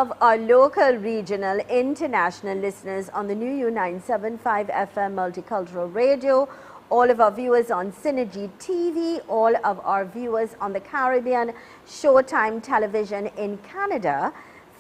of our local, regional, international listeners on the new 975 FM Multicultural Radio, all of our viewers on Synergy TV, all of our viewers on the Caribbean, Showtime Television in Canada,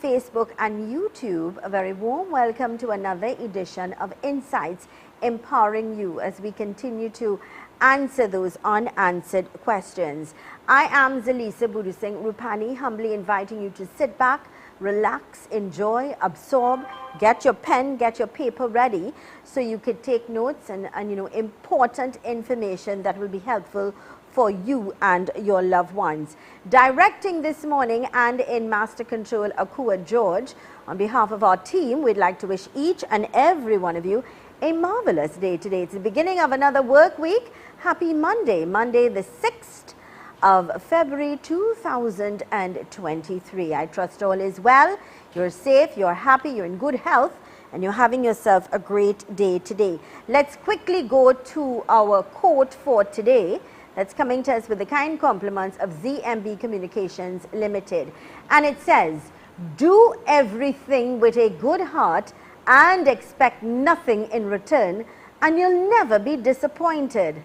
Facebook and YouTube, a very warm welcome to another edition of Insights Empowering You as we continue to answer those unanswered questions. I am Zalisa Budusing Rupani, humbly inviting you to sit back, relax, enjoy, absorb, get your pen, get your paper ready so you could take notes and important information that will be helpful for you and your loved ones. Directing this morning and in Master Control, Akua George. On behalf of our team, we'd like to wish each and every one of you a marvelous day today. It's the beginning of another work week. Happy Monday, Monday the 6th of February 2023. I trust all is well, you're safe, you're happy, you're in good health, and you're having yourself a great day today. Let's quickly go to our quote for today that's coming to us with the kind compliments of ZMB Communications Limited. And it says, do everything with a good heart and expect nothing in return, and you'll never be disappointed.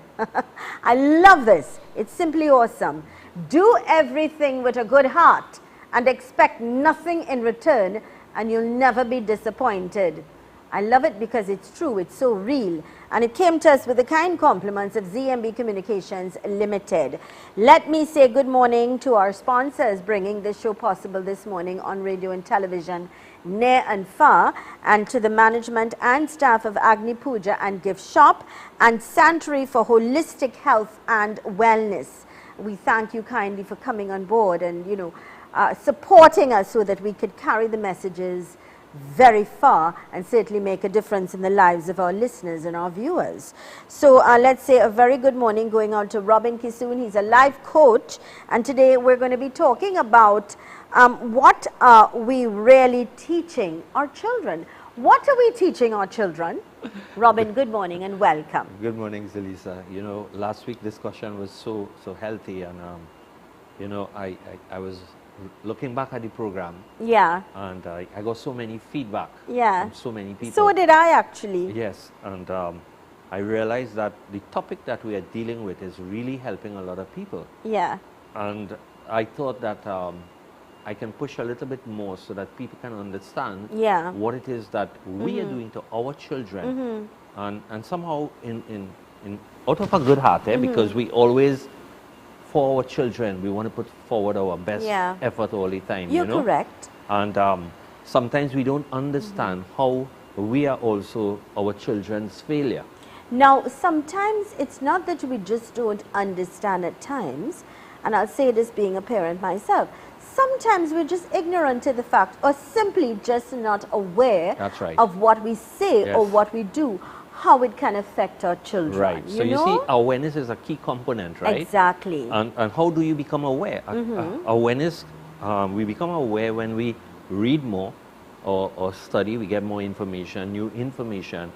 I love this. It's simply awesome. Do everything with a good heart and expect nothing in return, and you'll never be disappointed. I love it because it's true. It's so real. And it came to us with the kind compliments of ZMB Communications Limited. Let me say good morning to our sponsors bringing this show possible this morning on radio and television, near and far, and to the management and staff of Agni Puja and Gift Shop and Sanctuary for Holistic Health and Wellness. We thank you kindly for coming on board and, supporting us so that we could carry the messages very far and certainly make a difference in the lives of our listeners and our viewers. So let's say a very good morning going on to Robin Kissoon. He's a life coach, and today we're going to be talking about what are we really teaching our children. What are we teaching our children? Robin, good morning and welcome. Good morning, Zalisa. Last week discussion was so healthy, and I was looking back at the program, and I got so many feedback from so many people. So did I actually. Yes, and I realized that the topic that we are dealing with is really helping a lot of people. Yeah. And I thought that I can push a little bit more so that people can understand what it is that we are doing to our children, and somehow in out of a good heart, because we always, for our children, we want to put forward our best effort all the time. You're correct. And sometimes we don't understand how we are also our children's failure. Now, sometimes it's not that we just don't understand at times, and I'll say this being a parent myself. Sometimes we're just ignorant to the fact, or simply just not aware of what we say or what we do, how it can affect our children. Right. So you see, awareness is a key component, right? Exactly. And how do you become aware? Awareness, we become aware when we read more or study, we get more information, new information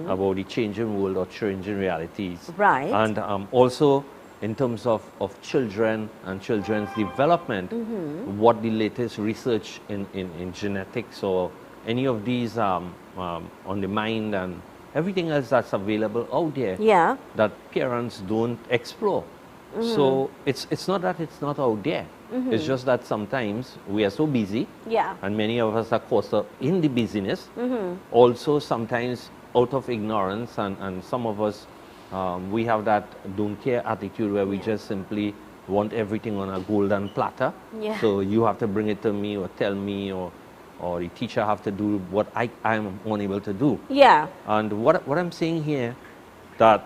about the changing world or changing realities. Right. And also in terms of children and children's development, what the latest research in genetics or any of these on the mind and everything else that's available out there that parents don't explore. So it's not that it's not out there. It's just that sometimes we are so busy, and many of us are caught up in the busyness. Also sometimes out of ignorance, and some of us, we have that don't care attitude where we just simply want everything on a golden platter. So you have to bring it to me or tell me, or the teacher have to do what I'm unable to do. And what I'm saying here, that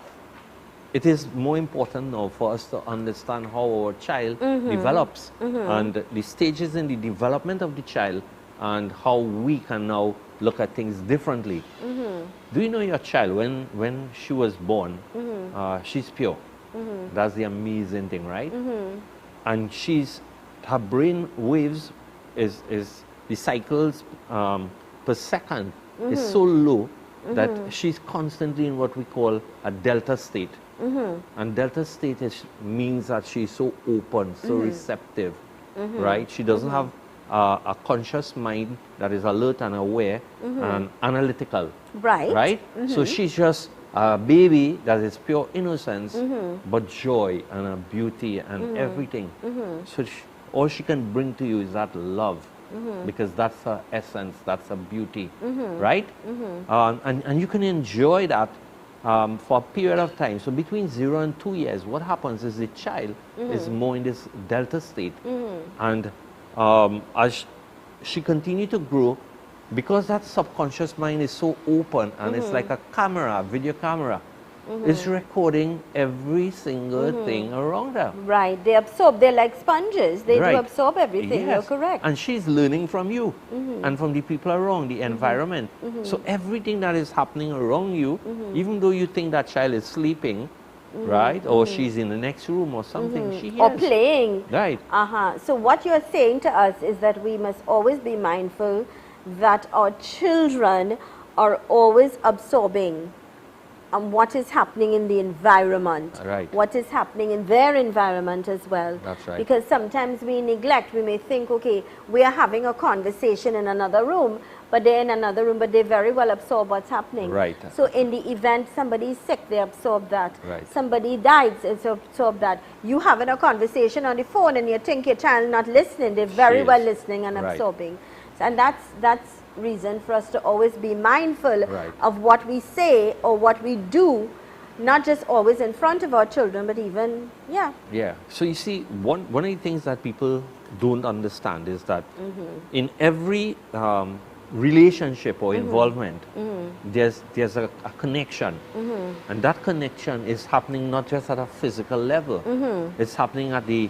it is more important now for us to understand how our child develops and the stages in the development of the child, and how we can now look at things differently. Do you know your child, when she was born, she's pure. That's the amazing thing, right? And her brain waves is the cycles per second is so low that she's constantly in what we call a delta state. And delta state means that she's so open, so receptive, right? She doesn't have a conscious mind that is alert and aware and analytical. Right. Right? So she's just a baby that is pure innocence, but joy and a beauty and everything. So all she can bring to you is that love, because that's her essence, that's her beauty, right? And you can enjoy that for a period of time. So between 0 and 2 years, what happens is the child is more in this delta state. And as she continues to grow, because that subconscious mind is so open and it's like a camera, video camera, it's recording every single thing around her. Right, they absorb, they're like sponges, they do absorb everything, Yes. you're correct. And she's learning from you and from the people around, the environment. So everything that is happening around you, even though you think that child is sleeping, right, or she's in the next room or something, she hears. Or playing. Right. So what you're saying to us is that we must always be mindful that our children are always absorbing what is happening in the environment, Right. what is happening in their environment as well. That's right. Because sometimes we neglect, we may think, okay, we are having a conversation in another room, but they're in another room, but they very well absorb what's happening. Right. So in the event somebody is sick, they absorb that. Right. Somebody dies, they absorb that. You having a conversation on the phone and you think your child not listening, they're very She well is. listening and Right. absorbing. And that's reason for us to always be mindful Right. of what we say or what we do, not just always in front of our children, but even, Yeah. So you see, one of the things that people don't understand is that in every relationship or involvement, there's a connection. And that connection is happening not just at a physical level. It's happening at the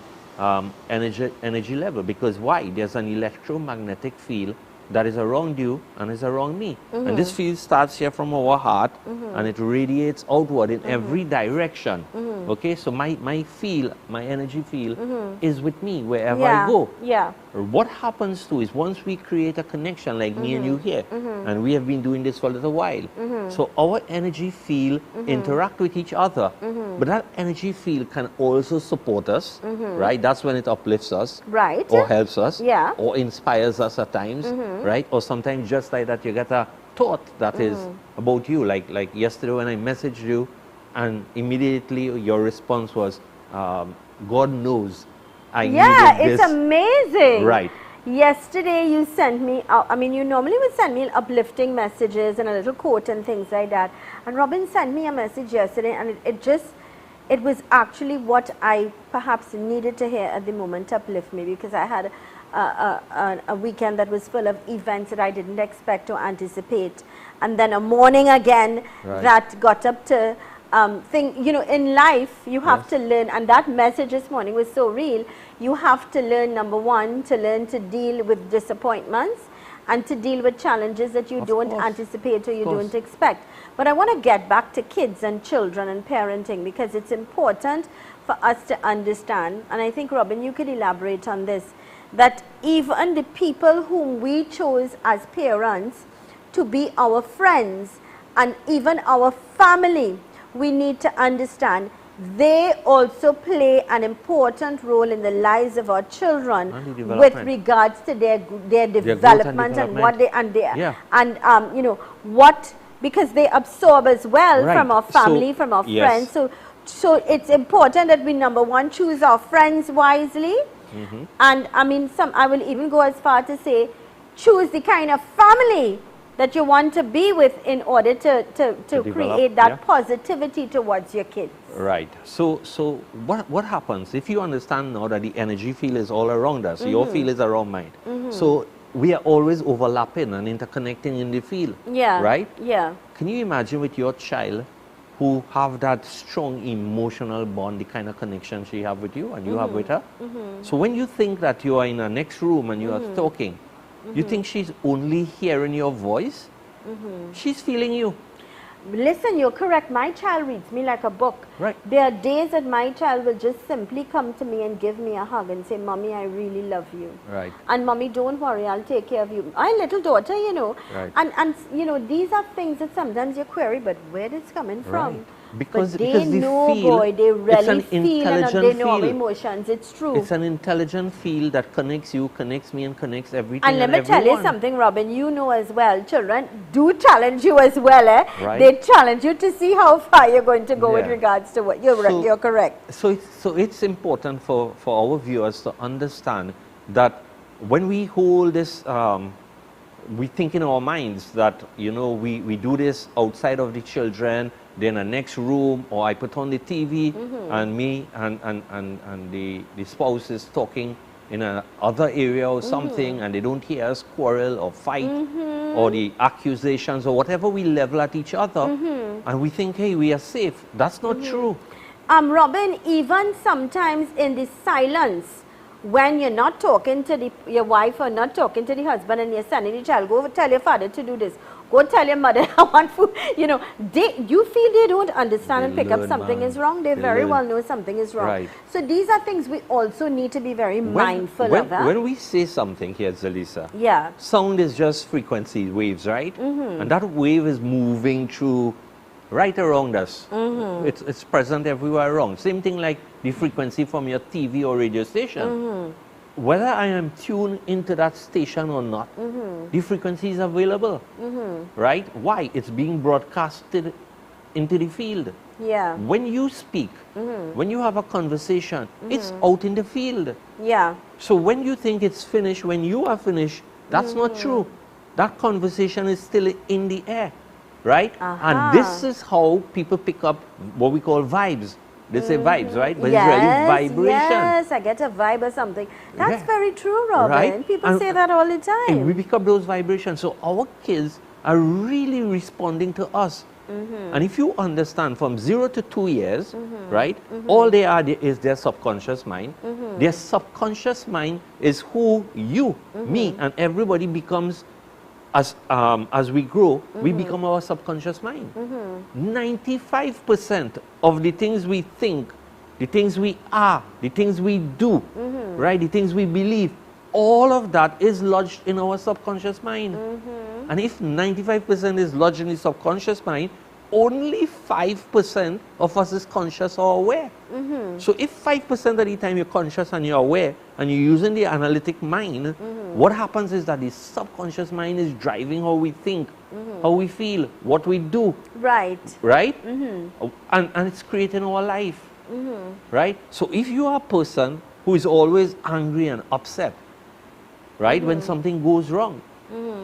energy level. Because why? There's an electromagnetic field that is around you and is around me. And this field starts here from our heart and it radiates outward in every direction. Okay, so my field, my energy field is with me wherever I go. Yeah. What happens too is once we create a connection like me and you here, and we have been doing this for a little while, so our energy field interact with each other, but that energy field can also support us, right? That's when it uplifts us, Right. or helps us, Yeah. or inspires us at times, right? Or sometimes just like that you get a thought that is about you, like yesterday when I messaged you, and immediately your response was, God knows I needed It's this. amazing. Right. Yesterday you sent me, I mean, you normally would send me uplifting messages and a little quote and things like that. And Robin sent me a message yesterday, and it was actually what I perhaps needed to hear at the moment to uplift me, because I had a weekend that was full of events that I didn't expect or anticipate. And then a morning again that got up to in life you have to learn, and that message this morning was so real. You have to learn, number one, to learn to deal with disappointments and to deal with challenges that you don't anticipate or you don't expect. But I want to get back to kids and children and parenting, because it's important for us to understand, and I think, Robin, you could elaborate on this, that even the people whom we chose as parents to be our friends and even our family, we need to understand they also play an important role in the lives of our children with regards to their development and what they because they absorb as well from our family, from our friends. So it's important that we, number one, choose our friends wisely, and I mean, I will even go as far to say, choose the kind of family that you want to be with in order to create that positivity towards your kids. Right. So what happens if you understand now that the energy field is all around us, your field is around mine. So we are always overlapping and interconnecting in the field. Yeah. Right? Yeah. Can you imagine with your child who have that strong emotional bond, the kind of connection she have with you and you have with her? So when you think that you are in the next room and you are talking, you think she's only hearing your voice? She's feeling you. Listen, you're correct. My child reads me like a book. Right. There are days that my child will just simply come to me and give me a hug and say, Mommy, I really love you. Right. And Mommy, don't worry, I'll take care of you. My little daughter, Right. And these are things that sometimes you query, but where is it coming from? Because but they because know, feel, boy, they it's an really feel and intelligent they know our feel. emotions. It's true. It's an intelligent field that connects you, connects me, and connects everything And let and me tell you everyone. something, Robin, you know as well, children do challenge you as well. Right. They challenge you to see how far you're going to go with Yeah. regards to what you're correct. So it's important for our viewers to understand that when we hold this, we think in our minds that, you know, we do this outside of the children, they're in the next room, or I put on the TV and me and the spouse is talking in another area or something, and they don't hear us quarrel or fight or the accusations or whatever we level at each other, and we think, hey, we are safe. That's not true. Robin, even sometimes in the silence, when you're not talking to your wife or not talking to the husband and you're sending the child, go tell your father to do this. Go tell your mother I want food. You know, you feel they don't understand and pick up something is wrong. They very well know something is wrong. Right. So these are things we also need to be very mindful of. When we say something here, Zalisa, yeah, sound is just frequency waves, right? And that wave is moving through right around us. It's present everywhere around. Same thing like the frequency from your TV or radio station. Whether I am tuned into that station or not, the frequency is available, right? Why? It's being broadcasted into the field. yeah, When you speak, when you have a conversation, it's out in the field. yeah. So when you think it's finished, when you are finished, that's not true. That conversation is still in the air, right? And this is how people pick up what we call vibes. They say vibes, right? But it's really vibration. Yes, I get a vibe or something. That's Yeah. very true, Robin. Right? People say that all the time. And we pick up those vibrations. So our kids are really responding to us. And if you understand from 0 to 2 years, right, all they are is their subconscious mind. Their subconscious mind is who you, me, and everybody becomes. As we grow, we become our subconscious mind. 95% of the things we think, the things we are, the things we do, right, the things we believe, all of that is lodged in our subconscious mind. And if 95% is lodged in the subconscious mind, only 5% of us is conscious or aware. So if 5% of the time you're conscious and you're aware and you're using the analytic mind, what happens is that the subconscious mind is driving how we think, how we feel, what we do. Right. Right? And it's creating our life. Right? So if you are a person who is always angry and upset, right, when something goes wrong,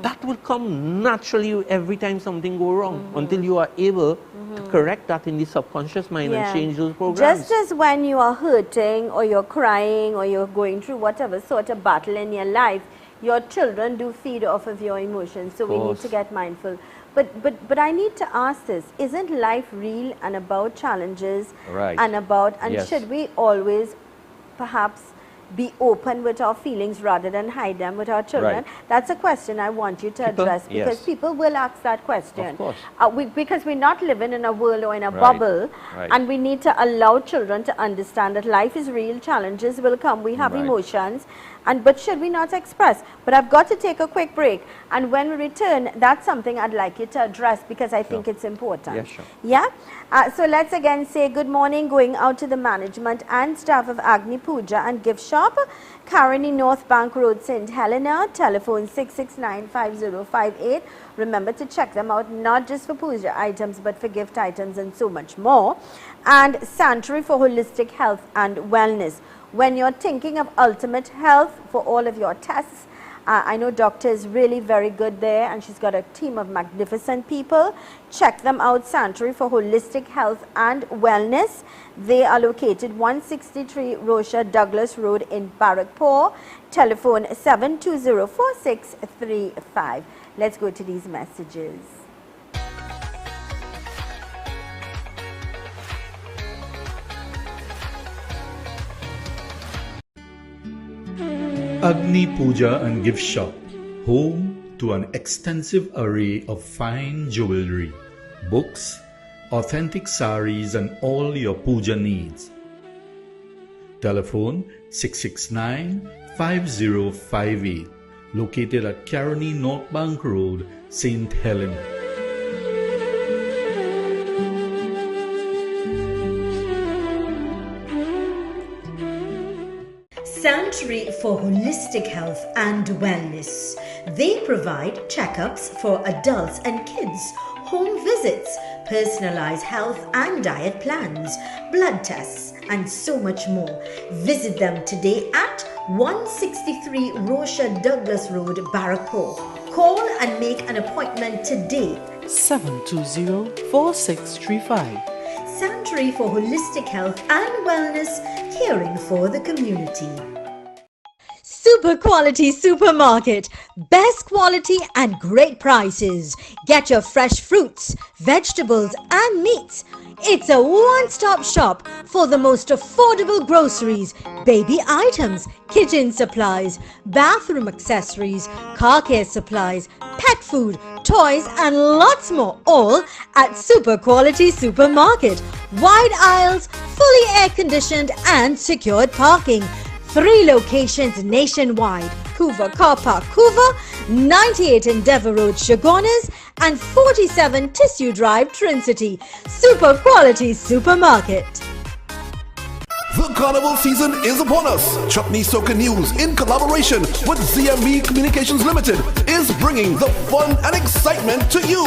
that will come naturally every time something goes wrong, until you are able to correct that in the subconscious mind and change those programs. Just as when you are hurting or you're crying or you're going through whatever sort of battle in your life, your children do feed off of your emotions. So we need to get mindful. But I need to ask this, isn't life real and about challenges? Right. And should we always perhaps be open with our feelings rather than hide them with our children? Right. That's a question I want you to address, because people will ask that question. Of course. Because we're not living in a world or in a bubble, and we need to allow children to understand that life is real, challenges will come, we have emotions, but should we not express? But I've got to take a quick break, and when we return, that's something I'd like you to address, because I think it's important. Yeah, sure. Yeah? So let's again say good morning, going out to the management and staff of Agni Puja and Gift Shop, Caroni North Bank Road, St. Helena, telephone 669-5058. Remember to check them out, not just for puja items, but for gift items and so much more. And Sanctuary for Holistic Health and Wellness. When you're thinking of ultimate health for all of your tests, I know doctor is really very good there, and she's got a team of magnificent people. Check them out, Sanctuary for Holistic Health and Wellness. They are located 163 Rocha Douglas Road in Barrackpore. Telephone 720-4635. Let's go to these messages. Agni Puja and Gift Shop, home to an extensive array of fine jewelry, books, authentic saris and all your puja needs. Telephone 669-5058, located at Caroni North Bank Road, St. Helena. Sanctuary for Holistic Health and Wellness. They provide checkups for adults and kids, home visits, personalized health and diet plans, blood tests, and so much more. Visit them today at 163 Rocha Douglas Road, Barrackpore. Call and make an appointment today. 720-4635. Sanctuary for Holistic Health and Wellness, caring for the community. Super quality supermarket. Best quality and great prices. Get your fresh fruits, vegetables and meats. It's a one-stop shop for the most affordable groceries, baby items, kitchen supplies, bathroom accessories, car care supplies, pet food, toys and lots more, all at Super Quality Supermarket. Wide aisles, fully air-conditioned and secured parking. 3 locations nationwide: Couva Car Park, Couva, 98 Endeavour Road, Chagonas, and 47 Tissue Drive, Trincity. Super Quality Supermarket. The carnival season is upon us. Chutney Soca News, in collaboration with ZMB Communications Limited, is bringing the fun and excitement to you.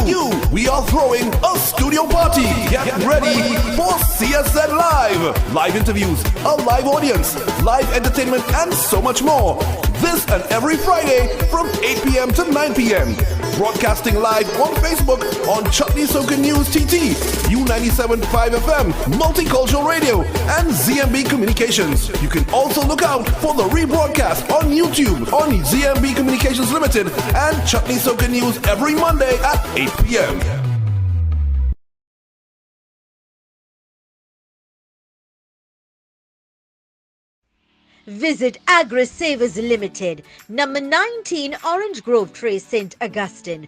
We are throwing a studio party. Get ready for CSN Live. Live interviews, a live audience, live entertainment, and so much more. This and every Friday from 8 p.m. to 9 p.m. Broadcasting live on Facebook on Chutney Soca News TT, U97.5 FM, Multicultural Radio, and ZMB Communications. You can also look out for the rebroadcast on YouTube on ZMB Communications Limited and Chutney Soca News every Monday at 8 p.m. Visit Agri Savers Limited, number 19 Orange Grove Trace, St. Augustine,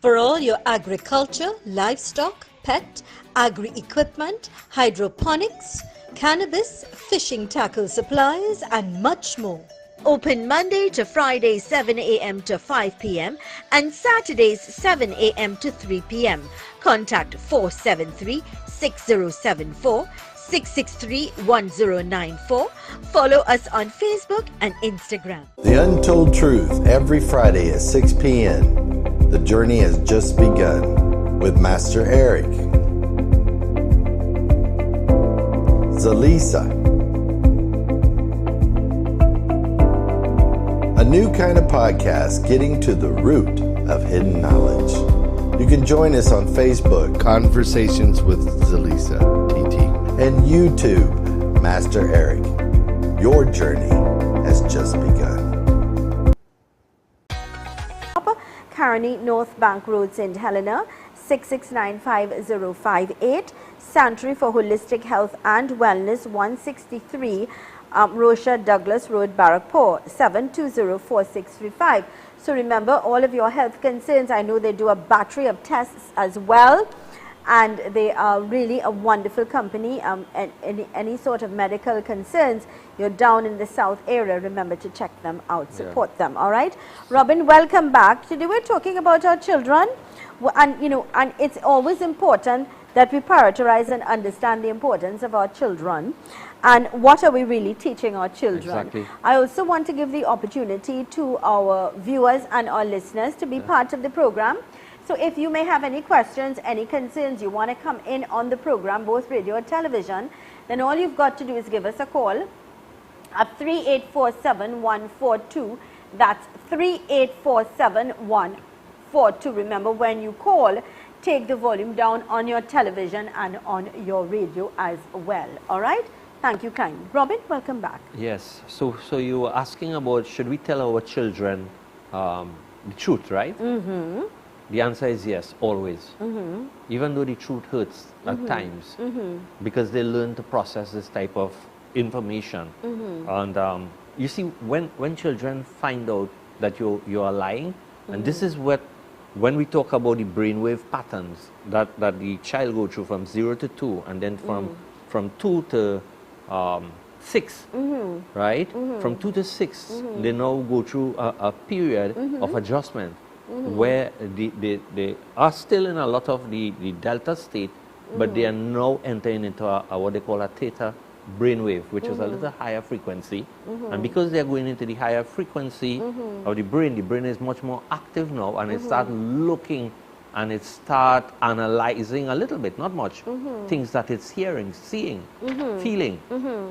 for all your agriculture, livestock, pet, agri-equipment, hydroponics, cannabis, fishing tackle supplies, and much more. Open Monday to Friday 7 a.m. to 5 p.m. and Saturdays 7 a.m. to 3 p.m. Contact 473-6074. 663-1094. Follow us on Facebook and Instagram. The Untold Truth, every Friday at 6 p.m. The journey has just begun with Master Eric, Zalisa, a new kind of podcast getting to the root of hidden knowledge. You can join us on Facebook, Conversations with Zalisa, TT, and YouTube, Master Eric. Your journey has just begun. Caroni, North Bank Road, St. Helena, 6695-058. Sanctuary for Holistic Health and Wellness, 163 Rocha Douglas Road, Barrackpore, 720-4635. So remember, all of your health concerns, I know they do a battery of tests as well. And they are really a wonderful company. Any sort of medical concerns, you're down in the south area, remember to check them out, support them. All right, Robin, welcome back. Today we're talking about our children, and and it's always important that we prioritize and understand the importance of our children and what are we really teaching our children. Exactly. I also want to give the opportunity to our viewers and our listeners to be part of the program. So if you may have any questions, any concerns, you want to come in on the program, both radio or television, then all you've got to do is give us a call at 3847-142. That's 3847-142. Remember, when you call, take the volume down on your television and on your radio as well. All right? Thank you kindly. Robin, welcome back. Yes. So you were asking about, should we tell our children the truth, right? Mm-hmm. The answer is yes, always. Mm-hmm. Even though the truth hurts at times, because they learn to process this type of information. And you see, when children find out that you are lying, and this is what, when we talk about the brainwave patterns that the child go through from 0 to 2, and then from 2 to 6, right? From 2 to 6, they now go through a period of adjustment. Where they are still in a lot of the delta state, but they are now entering into what they call a theta brainwave, which is a little higher frequency. And because they're going into the higher frequency of the brain is much more active now, and it starts looking and it starts analyzing a little bit, not much, things that it's hearing, seeing, feeling,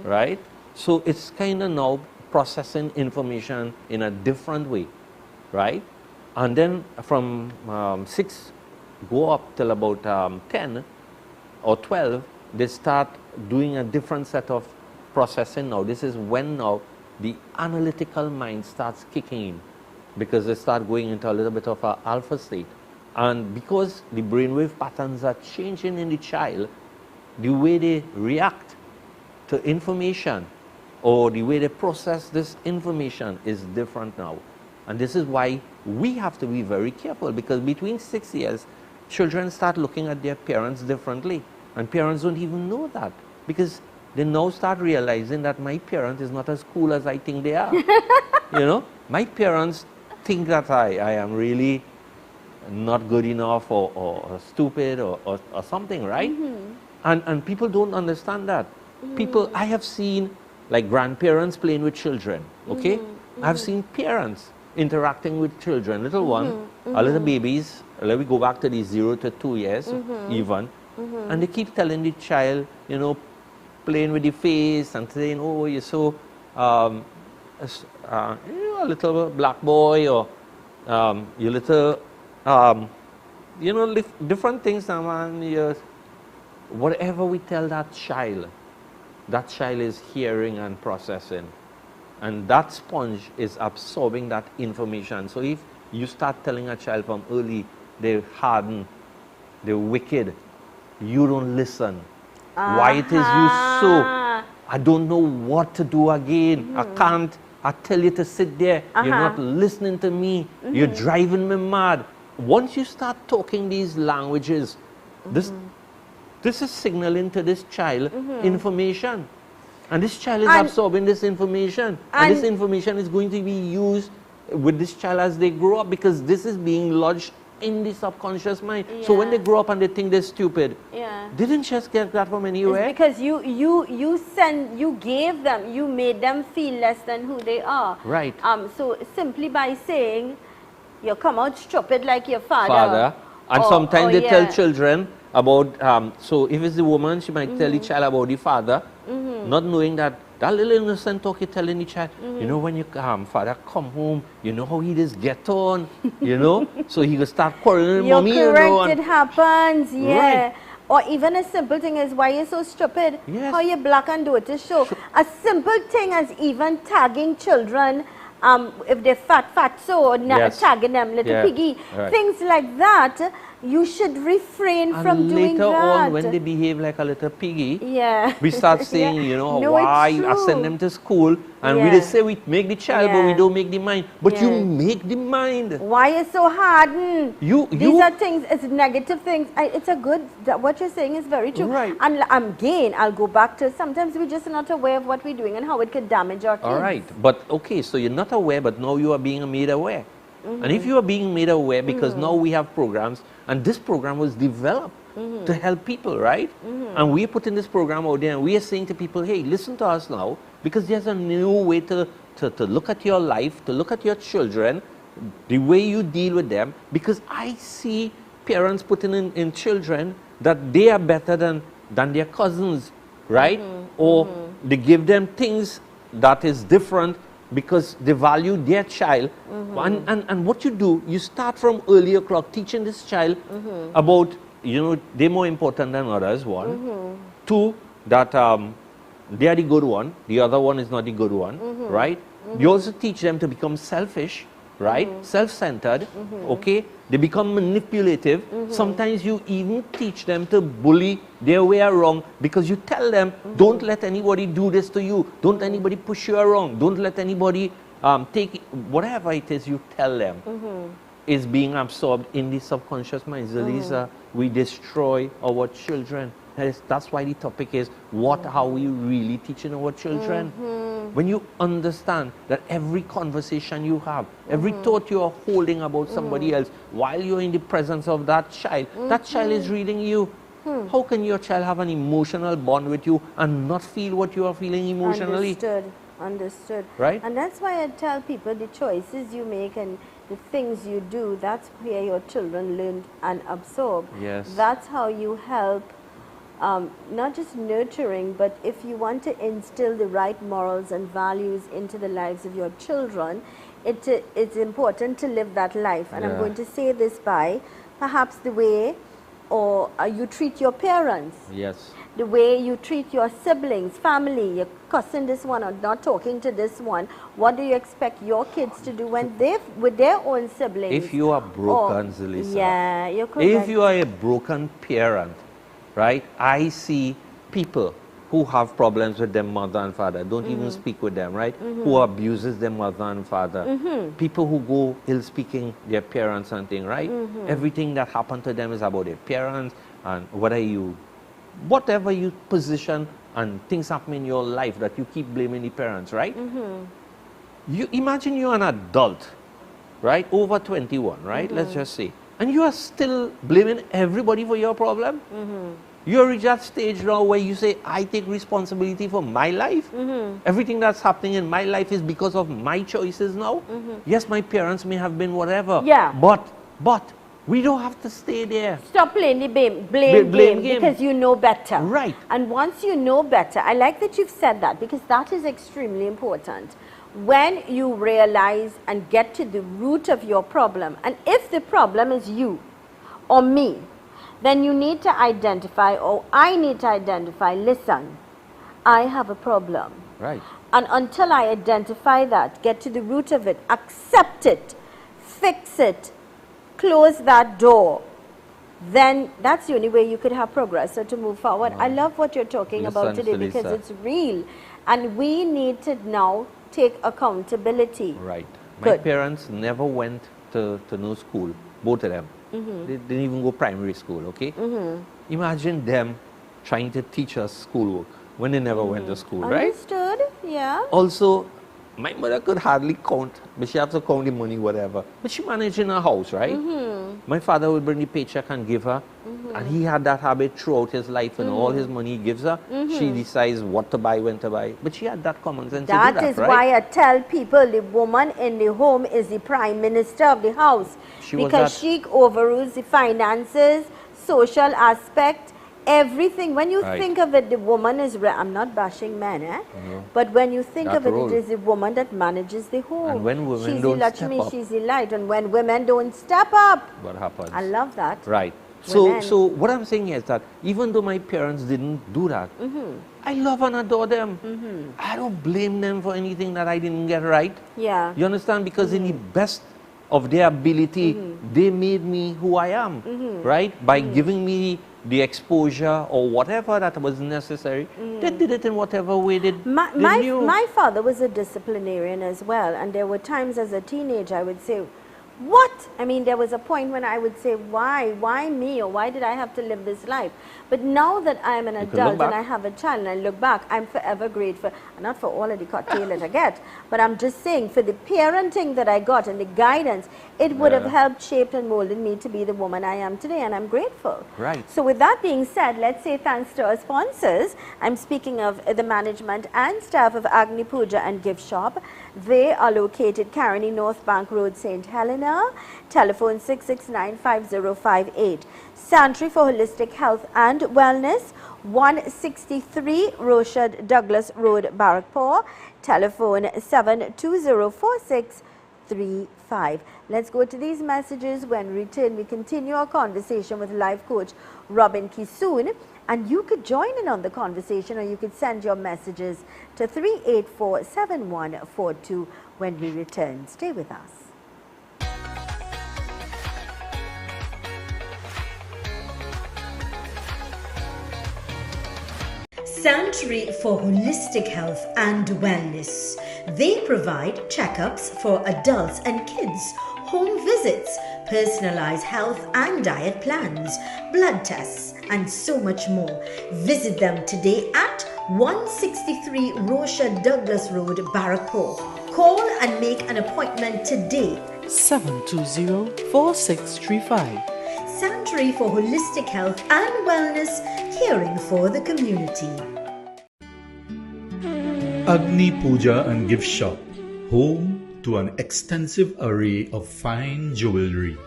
right? So it's kind of now processing information in a different way, right? And then from 6 go up till about 10 or 12, they start doing a different set of processing now. This is when now the analytical mind starts kicking in, because they start going into a little bit of an alpha state. And because the brainwave patterns are changing in the child, the way they react to information or the way they process this information is different now. And this is why we have to be very careful, because between 6 years, children start looking at their parents differently. And parents don't even know that, because they now start realizing that my parent is not as cool as I think they are. You know, my parents think that I am really not good enough or stupid or something, right? And people don't understand that. People, I have seen like grandparents playing with children, okay? I've seen parents interacting with children, little one, a little babies, let me go back to the 0 to 2 years even, and they keep telling the child, you know, playing with the face and saying, oh, you're so, you know, a little black boy, or you little, you know, different things, man. Whatever we tell that child is hearing and processing. And that sponge is absorbing that information. So if you start telling a child from early, they're hardened, they're wicked, you don't listen. Why it is you so? I don't know what to do again. I can't. I tell you to sit there. You're not listening to me. You're driving me mad. Once you start talking these languages, this is signaling to this child information. And this child is absorbing this information. And this information is going to be used with this child as they grow up, because this is being lodged in the subconscious mind. Yeah. So when they grow up and they think they're stupid, yeah, they didn't just get that from anywhere. It's because you gave them, you made them feel less than who they are. Right. So simply by saying, you come out stupid like your father. And sometimes they tell children about, so if it's the woman, she might tell the child about the father, not knowing that little innocent talk you're telling the child, you know, when your father come home, you know how he just get on, you know, so he will start quarreling with mommy, You're correct, you know. it happens, yeah. Right. Or even a simple thing is, why you're so stupid? Yes. How you black and dirty show? A simple thing as even tagging children, if they're fat, so tagging them, little piggy. Right. Things like that, you should refrain from doing that. And later on, when they behave like a little piggy, we we start saying, you know, no, why I send them to school, and we just say we make the child, but we don't make the mind. But you make the mind. Why is so hardened? These are things, it's negative things. It's a good, what you're saying is very true. Right. And again, I'll go back to, sometimes we're just not aware of what we're doing and how it could damage our kids. All right. But okay, so you're not aware, but now you are being made aware. And if you are being made aware, because now we have programs, and this program was developed to help people, right? And we are putting this program out there, and we are saying to people, hey, listen to us now, because there's a new way to look at your life, to look at your children, the way you deal with them, because I see parents putting in children that they are better than their cousins, right? Or they give them things that is different, because they value their child. And what you do, you start from early o'clock teaching this child about, you know, they're more important than others, one. Two, that they are the good one, the other one is not the good one, right? You also teach them to become selfish, right? Self-centered, okay? They become manipulative. Sometimes you even teach them to bully their way around, because you tell them, don't let anybody do this to you. Don't anybody push you around. Don't let anybody take it. Whatever it is you tell them is being absorbed in the subconscious mind. Zelisa, we destroy our children. That's why the topic is, what are we really teaching our children? When you understand that every conversation you have, every thought you are holding about somebody else, while you're in the presence of that child is reading you. How can your child have an emotional bond with you and not feel what you are feeling emotionally? Understood. Right? And that's why I tell people the choices you make and the things you do, that's where your children learn and absorb. Yes. That's how you help, not just nurturing, but if you want to instill the right morals and values into the lives of your children, it's important to live that life. And I'm going to say this by perhaps the way you treat your parents. Yes. The way you treat your siblings, family, you're cussing this one or not talking to this one. What do you expect your kids to do when with their own siblings? If you are broken, Zelisa, yeah, you're correct. if you are a broken parent, right, I see people who have problems with their mother and father, don't even speak with them, right, who abuses their mother and father, people who go ill-speaking their parents and things, right, everything that happened to them is about their parents, and whatever you position and things happen in your life that you keep blaming the parents, right? You imagine you're an adult, right, over 21, right, let's just say, and you are still blaming everybody for your problem. You're reached that stage now where you say, I take responsibility for my life. Everything that's happening in my life is because of my choices now. Yes, my parents may have been whatever, but we don't have to stay there. Stop playing the blame game because you know better. Right. And once you know better, I like that you've said that because that is extremely important. When you realize and get to the root of your problem, and if the problem is you or me, then you need to identify, or I need to identify, listen, I have a problem. Right. And until I identify that, get to the root of it, accept it, fix it, close that door, then that's the only way you could have progress or to move forward. I love what you're talking about today because it's real. And we need to now take accountability. Right. My parents never went to no school, both of them. They didn't even go primary school, okay? Imagine them trying to teach us schoolwork when they never went to school, right? Understood, yeah. Also, my mother could hardly count, but she had to count the money, whatever. But she managed in her house, right? My father would bring the paycheck and give her, and he had that habit throughout his life, and all his money he gives her. She decides what to buy, when to buy. But she had that common sense to do that, That is right? why I tell people the woman in the home is the prime minister of the house. Because she overrules the finances, social aspect, everything. When you think of it, the woman is, I'm not bashing men, but when you think of it, it is the woman that manages the home. And when women she's don't the step Lakshmi, up, she's the light. And when women don't step up, what happens? I love that. Right. So what I'm saying is that even though my parents didn't do that, I love and adore them. I don't blame them for anything that I didn't get right. Yeah. You understand? Because in the best of their ability, they made me who I am, right? By giving me the exposure or whatever that was necessary. They did it in whatever way they knew. My father was a disciplinarian as well, and there were times as a teenager I would say, what? I mean, there was a point when I would say, why me, or why did I have to live this life? But now that I'm an adult and I have a child and I look back, I'm forever grateful, not for all of the cocktail that I get, but I'm just saying for the parenting that I got and the guidance, it would have helped, shaped and molded me to be the woman I am today, and I'm grateful. Right. So with that being said, let's say thanks to our sponsors. I'm speaking of the management and staff of Agni Puja and Gift Shop. They are located Caroni North Bank Road, St. Helena. Telephone 6695058. Sanctuary for Holistic Health and Wellness, 163 Rochard Douglas Road, Barrackpore. Telephone 7204635. Let's go to these messages. When we return, we continue our conversation with life coach Robin Kissoon. And you could join in on the conversation, or you could send your messages to 3847142 when we return. Stay with us. Sanctuary for Holistic Health and Wellness. They provide checkups for adults and kids, home visits, personalized health and diet plans, blood tests, and so much more. Visit them today at 163 Rochard Douglas Road, Barrackpore. Call and make an appointment today. 720-4635. Sanctuary Sanctuary for Holistic Health and Wellness, caring for the community. Agni Puja and Gift Shop, home to an extensive array of fine jewelry,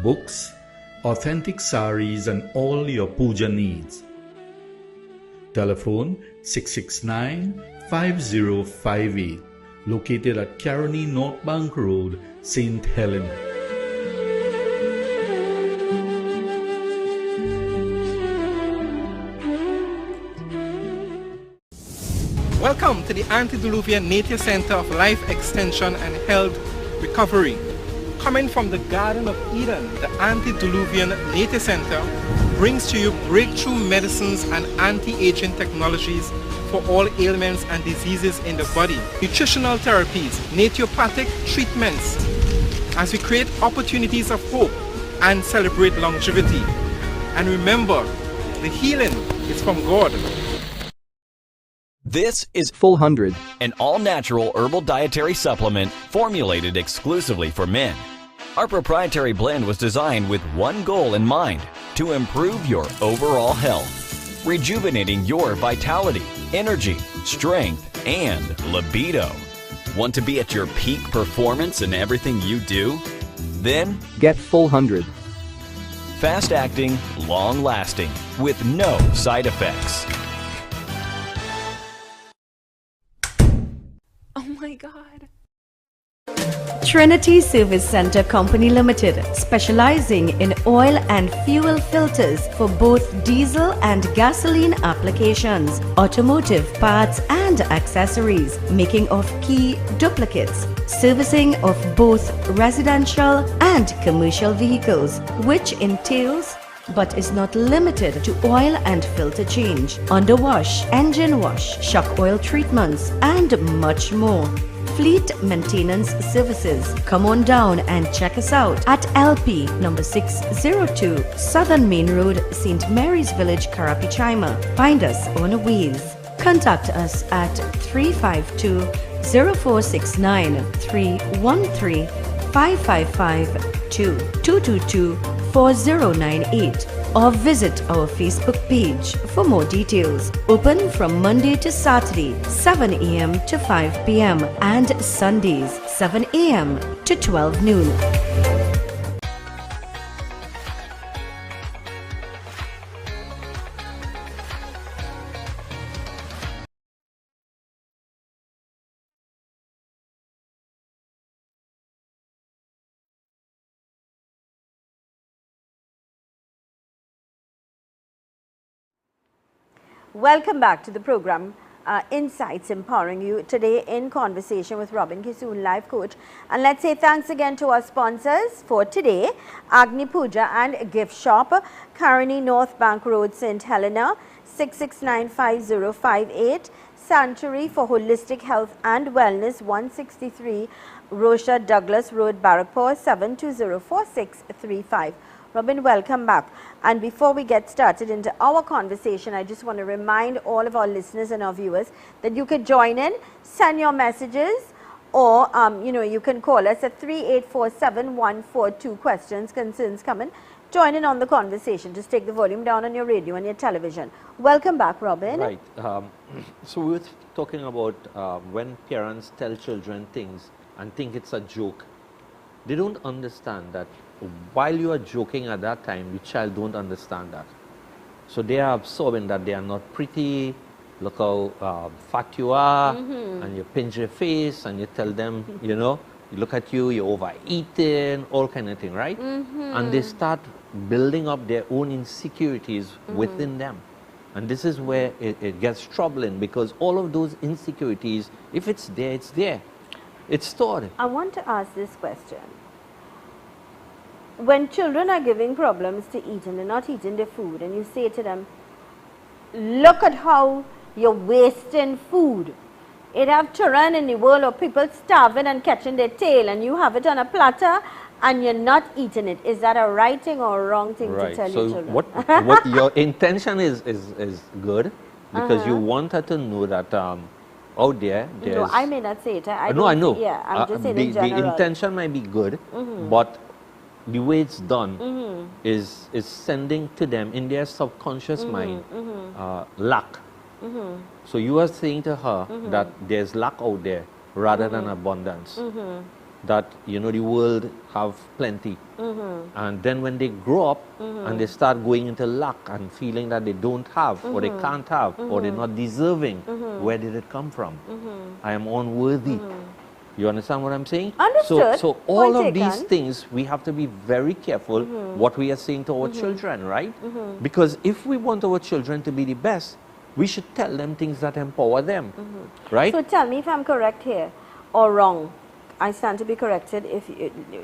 books, authentic saris and all your puja needs. Telephone 669-5058, located at Caroni North Bank Road, St. Helena. Welcome to the Antediluvian Nature Center of Life Extension and Health Recovery. Coming from the Garden of Eden, the Antediluvian Nature Center brings to you breakthrough medicines and anti-aging technologies for all ailments and diseases in the body, nutritional therapies, naturopathic treatments, as we create opportunities of hope and celebrate longevity. And remember, the healing is from God. This is Full 100, an all-natural herbal dietary supplement formulated exclusively for men. Our proprietary blend was designed with one goal in mind: to improve your overall health, rejuvenating your vitality, energy, strength, and libido. Want to be at your peak performance in everything you do? Then get Full 100. Fast-acting, long-lasting, with no side effects. Oh my God. Trinity Service Center Company Limited, specializing in oil and fuel filters for both diesel and gasoline applications, automotive parts and accessories, making of key duplicates, servicing of both residential and commercial vehicles, which entails but is not limited to oil and filter change, underwash, engine wash, shock oil treatments, and much more. Fleet maintenance services. Come on down and check us out at LP number 602 Southern Main Road, St. Mary's Village, Karapichaima. Find us on Waze. Contact us at 352-0469, 313-555-222-4098, or visit our Facebook page for more details. Open from Monday to Saturday, 7 a.m. to 5 p.m. and Sundays, 7 a.m. to 12 noon. Welcome back to the program, Insights Empowering You, today in conversation with Robin Kissoon, life coach. And let's say thanks again to our sponsors for today: Agni Puja and Gift Shop, Caroni North Bank Road, St. Helena, 669-5058, Sanctuary for Holistic Health and Wellness, 163 Rosha Douglas Road, Barrackpore, 7204635. Robin, welcome back. And before we get started into our conversation, I just want to remind all of our listeners and our viewers that you could join in, send your messages, or you can call us at 3847-142. Questions, concerns, come in. Join in on the conversation. Just take the volume down on your radio and your television. Welcome back, Robin. Right. So we were talking about when parents tell children things and think it's a joke. They don't understand that while you are joking at that time, the child don't understand that. So they are absorbing that they are not pretty. Look how fat you are, and you pinch your face, and you tell them, you look at you, you're overeating, all kind of thing, right? And they start building up their own insecurities within them. And this is where it gets troubling, because all of those insecurities, if it's there, it's there. It's stored. I want to ask this question. When children are giving problems to eat and they're not eating their food, and you say to them, look at how you're wasting food. It have children in the world of people starving and catching their tail, and you have it on a platter and you're not eating it. Is that a right thing or a wrong thing to tell your children? What your intention is good, because you want her to know that out there, there's... No, I may not say it. I know. Yeah, I'm just saying in general. The intention might be good, but the way it's done is sending to them in their subconscious mind lack. So you are saying to her that there's lack out there rather than abundance. That, you know, the world have plenty. And then when they grow up and they start going into lack and feeling that they don't have or they can't have or they're not deserving, where did it come from? I am unworthy. You understand what I'm saying? Understood. So all Point of these taken. things, we have to be very careful what we are saying to our children, right? Because if we want our children to be the best, we should tell them things that empower them, right? So tell me if I'm correct here or wrong. I stand to be corrected if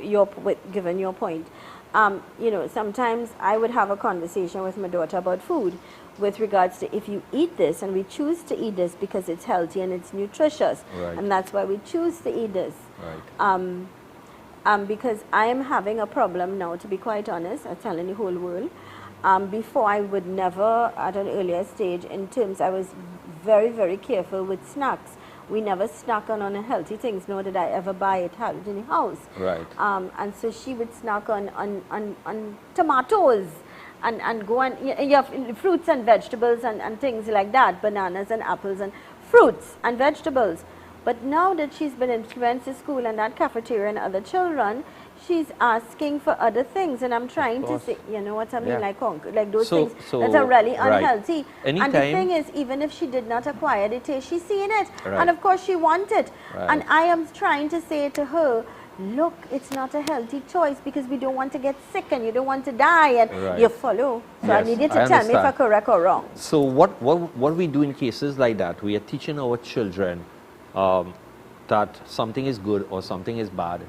you're given your point. You know, sometimes I would have a conversation with my daughter about food with regards to if you eat this and we choose to eat this because it's healthy and it's nutritious, Right. and that's why we choose to eat this. Right. Because I am having a problem now, to be quite honest, I'm telling the whole world. Before I would never, at an earlier stage, in terms, I was very, very careful with snacks. We never snack on unhealthy things, nor did I ever buy it out in the house. Right. And so she would snack on tomatoes and go and you have fruits and vegetables and things like that, bananas and apples and fruits and vegetables. But now that she's been influenced in school and that cafeteria and other children, she's asking for other things, and I'm trying to say, you know what I mean, Yeah. like those So- things so, that are really right. unhealthy. And the Anytime- thing is, even if she did not acquire the taste, she's seeing it, Right. and of course she wants it. Right. And I am trying to say to her, look, it's not a healthy choice because we don't want to get sick and you don't want to die, and Right. you follow. So I Yes, need you I to tell me if I'm understand. correct or wrong. So what we do in cases like that, we are teaching our children that something is good or something is bad.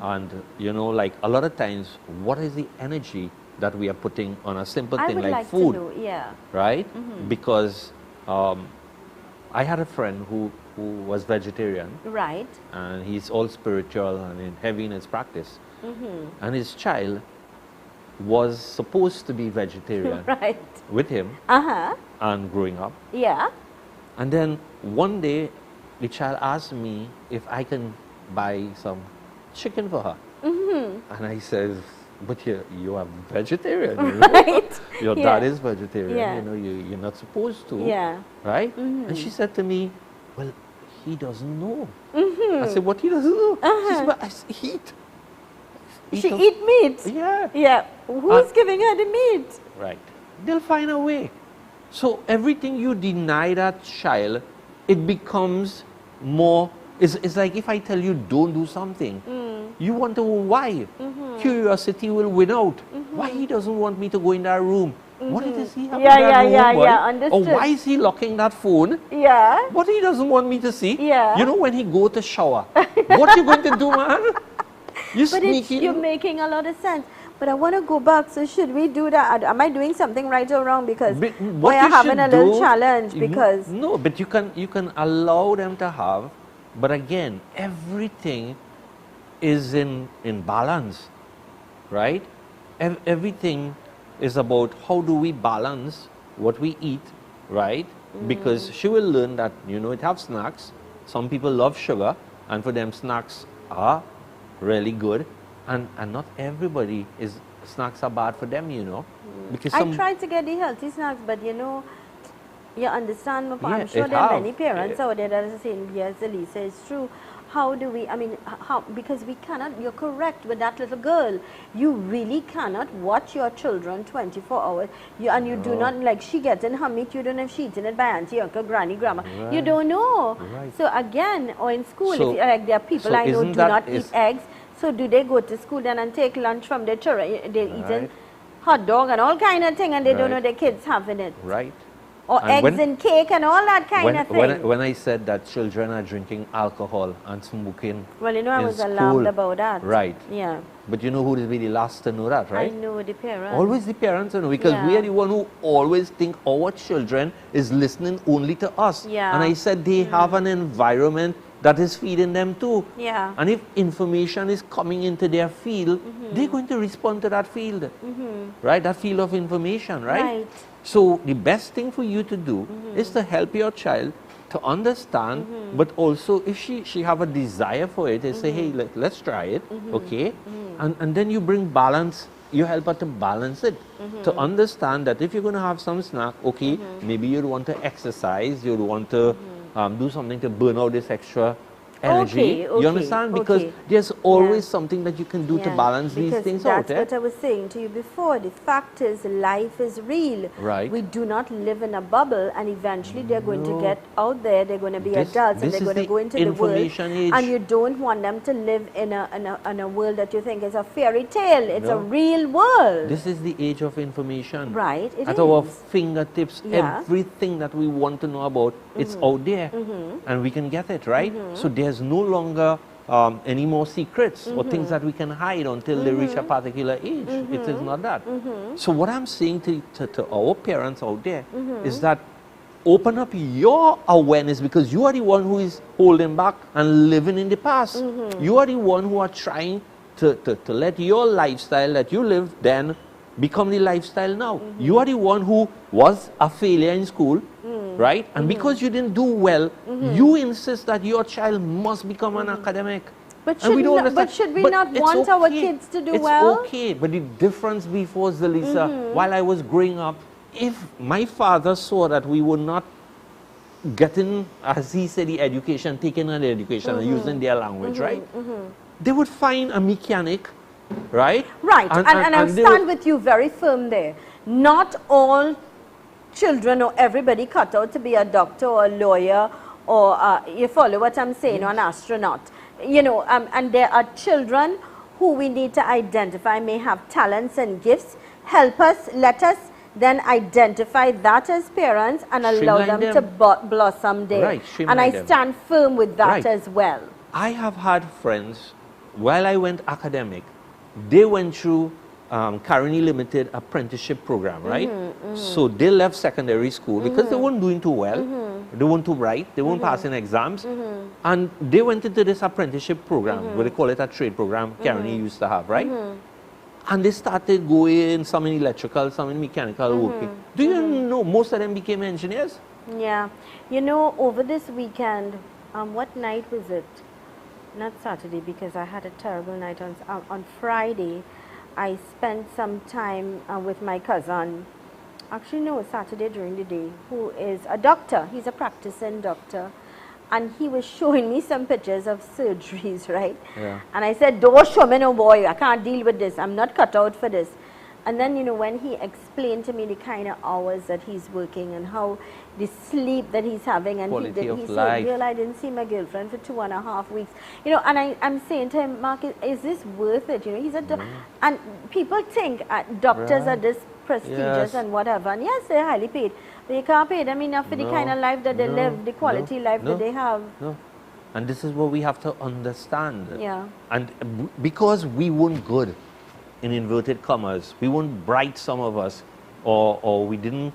And, you know, like a lot of times, what is the energy that we are putting on a simple I thing would like like food, to know, yeah. right? Because I had a friend who was vegetarian, Right. and he's all spiritual and heavy in his practice. And his child was supposed to be vegetarian Right. with him Uh-huh. and growing up. Yeah. And then one day, the child asked me if I can buy some chicken for her. And I said, but you are vegetarian. You know? Right. Your Yeah. dad is vegetarian. Yeah. You know, you're not supposed to. Yeah. Right? And she said to me, well, he doesn't know. I said, what he doesn't know? She said, but I eat. She of- eat meat. Yeah. Yeah. Who's giving her the meat? Right. They'll find a way. So everything you deny that child, it becomes more, it's like if I tell you don't do something, you want to know why. Curiosity will win out. Why he doesn't want me to go in that room? What does he have Yeah, in that yeah, room? yeah, boy? yeah, Or understood. why is he locking that phone? Yeah. What he doesn't want me to see? Yeah. You know when he go to shower, what you going to do, man? You But it's, sneaky. you're making a lot of sense. But I want to go back. So should we do that? Am I doing something right or wrong? Because But we what are you having a should little do- challenge. Because no, but you can allow them to have, but again, everything is in balance, right? Everything is about how do we balance what we eat, right? Because she will learn that, you know, it have snacks. Some people love sugar, and for them snacks are really good, and not everybody is snacks are bad for them, you know, because I try to get the healthy snacks, but you know, you understand, Yeah, I'm sure it there are have. many parents out there that are saying, yes, Elisa, it's true. How do we, I mean, how, because we cannot, you're correct with that little girl. You really cannot watch your children 24 hours. And you do not, like, she gets in her meat, you don't know if she's eaten it by auntie, uncle, granny, grandma. You Right. don't know. Right. So again, or in school, So- if, like there are people so I know isn't do that not eat is- eggs. So do they go to school then and take lunch from their children? They're eating Right. hot dog and all kind of thing, and they don't know Right. their kids having it. right. Or And eggs when- and cake and all that kind of thing. When I said that children are drinking alcohol and smoking, Well, you know, I in was school, alarmed about that. Right. Yeah. But you know who will be the last to know that, right? I know the parents. Always the parents, you know, because we Yeah. are the one who always think our children is listening only to us. Yeah. And I said they have an environment that is feeding them too. Yeah. And if information is coming into their field, they're going to respond to that field, right? That field of information, right? Right. So the best thing for you to do is to help your child to understand, but also if she have a desire for it, is say, hey, let's try it, okay? And then you bring balance. You help her to balance it, to understand that if you're going to have some snack, okay, maybe you'd want to exercise, you'd want to do something to burn out this extra energy. Okay, you understand? Because there's always something that you can do to balance these things out. That's what I was saying to you before. The fact is, life is real. Right. We do not live in a bubble, and eventually they're going to get out there. They're going to be adults, and they're going to go into the world. Age. And you don't want them to live in a world that you think is a fairy tale. It's a real world. This is the age of information. Right. At our fingertips, everything that we want to know about, it's out there, and we can get it. Right. So there's no longer any more secrets or things that we can hide until they reach a particular age. It is not that. So what I'm saying to our parents out there is that open up your awareness, because you are the one who is holding back and living in the past. You are the one who are trying to let your lifestyle that you live then become the lifestyle now. You are the one who was a failure in school, right? And because you didn't do well, you insist that your child must become an academic. But should we not want our kids to do well? It's okay, but the difference before, Zalisa, while I was growing up, if my father saw that we were not getting, as he said, the education, taking on the education and using their language, right? They would find a mechanic, right? Right, and I'll stand with you very firm there. Not all children or everybody cut out to be a doctor or a lawyer or, you follow what I'm saying, or an astronaut. You know, and there are children who we need to identify may have talents and gifts. Help us, let us then identify that as parents and allow them to blossom there. Right, and I stand firm with that as well. I have had friends, while I went academic, they went through Caroni Limited apprenticeship program, right? So they left secondary school because they weren't doing too well, they weren't too bright, they weren't passing exams, and they went into this apprenticeship program, where they call it a trade program Caroni used to have, right? And they started going, some in electrical, some in mechanical working. Do you know most of them became engineers? Yeah. You know, over this weekend, what night was it? Not Saturday, because I had a terrible night. On Friday, I spent some time with my cousin, actually no, Saturday during the day, who is a doctor. He's a practicing doctor. And he was showing me some pictures of surgeries, right? Yeah. And I said, don't show me no boy, I can't deal with this. I'm not cut out for this. And then, you know, when he explained to me the kind of hours that he's working and how the sleep that he's having, and he said, Girl, I didn't see my girlfriend for 2.5 weeks. You know, and I'm saying to him, Mark, is this worth it? You know, he's a and people think doctors are this prestigious and whatever. And yes, they're highly paid. But you can't pay them enough for the kind of life that they live, the quality life that they have. And this is what we have to understand. Yeah. And because we weren't good, in inverted commas, we weren't bright, some of us, or we didn't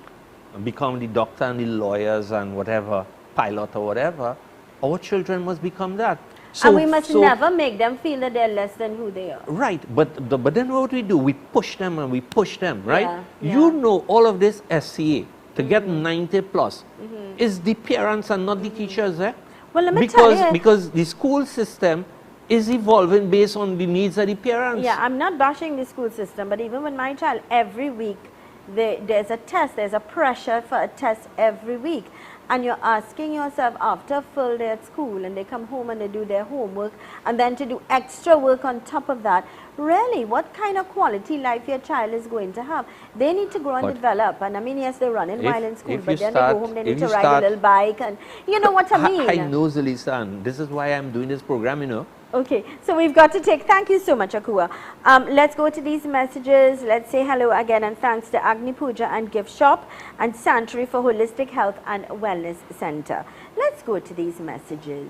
become the doctor and the lawyers and whatever, pilot or whatever, our children must become that. So, and we must never make them feel that they're less than who they are. Right, but then what we do, we push them and we push them, right? You know, all of this SCA, to get 90 plus, is the parents and not the teachers, eh? Well, let me tell you. Because the school system is evolving based on the needs of the parents. Yeah, I'm not bashing the school system, but even with my child, every week there's a test, there's a pressure for a test every week. And you're asking yourself, after a full day at school and they come home and they do their homework, and then to do extra work on top of that, really, what kind of quality life your child is going to have? They need to grow and develop. And I mean, yes, they're running while in school, but then they go home, they need to ride a little bike, and you know what I mean. I know, Zalisa, and this is why I'm doing this program, you know. Okay, so we've got to take, thank you so much, Akua. Let's go to these messages. Let's say hello again, and thanks to Agni Puja and Gift Shop and Sanctuary for Holistic Health and Wellness Center. Let's go to these messages.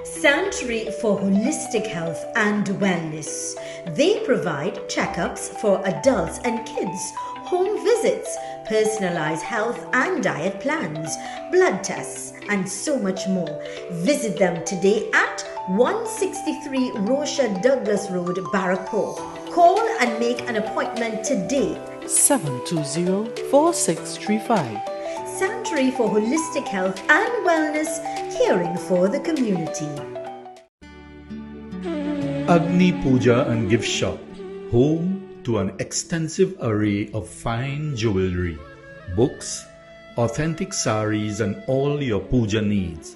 Sanctuary for Holistic Health and Wellness. They provide checkups for adults and kids, home visits, personalized health and diet plans, blood tests, and so much more. Visit them today at 163 Rocha Douglas Road, Barrackpore. Call and make an appointment today. 720-4635. Sanctuary for Holistic Health and Wellness, caring for the community. Agni Puja and Gift Shop, home to an extensive array of fine jewelry, books, authentic saris and all your puja needs.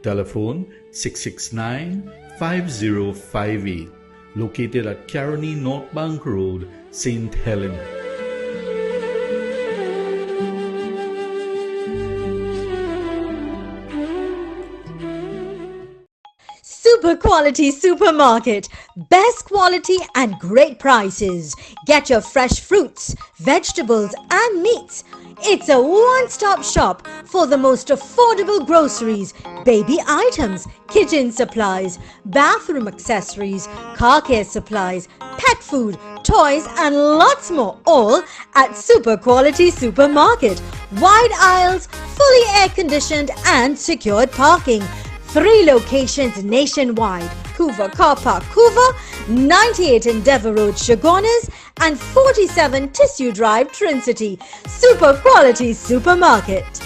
Telephone 669-5058, located at Caroni North Bank Road, St. Helena. Super quality supermarket, best quality and great prices. Get your fresh fruits, vegetables and meats. It's a one-stop shop for the most affordable groceries, baby items, kitchen supplies, bathroom accessories, car care supplies, pet food, toys and lots more, all at Super Quality Supermarket. Wide aisles, fully air-conditioned and secured parking. 3 locations nationwide: Hoover Car Park, Hoover, 98 Endeavour Road, Chagonas, and 47 Tissue Drive, Trincity. Super Quality Supermarket.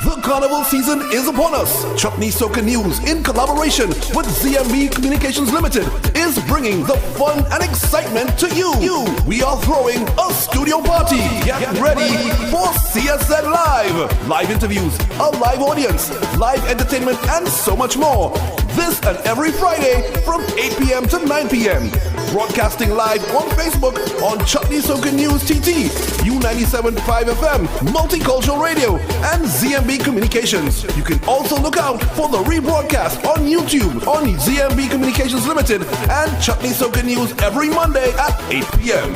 The carnival season is upon us. Chutney Soca News, in collaboration with ZMB Communications Limited, is bringing the fun and excitement to you. We are throwing a studio party. Get ready for CSN Live. Live interviews, a live audience, live entertainment, and so much more. This and every Friday from 8 p.m. to 9 p.m. Broadcasting live on Facebook on Chutney Soca News TT, U97.5 FM, Multicultural Radio, and ZMB Communications. You can also look out for the rebroadcast on YouTube on ZMB Communications Limited and Chutney Soca News every Monday at 8 p.m.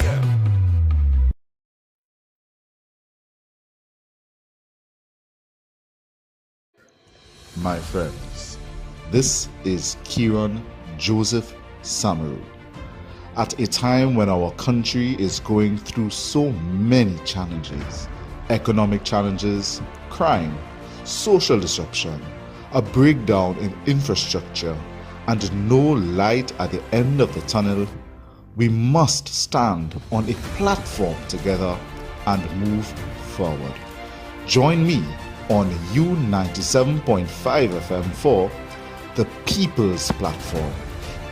My friends, this is Kiran Joseph Samaru. At a time when our country is going through so many challenges, economic challenges, crime, social disruption, a breakdown in infrastructure, and no light at the end of the tunnel, we must stand on a platform together and move forward. Join me on U97.5 FM for the People's Platform,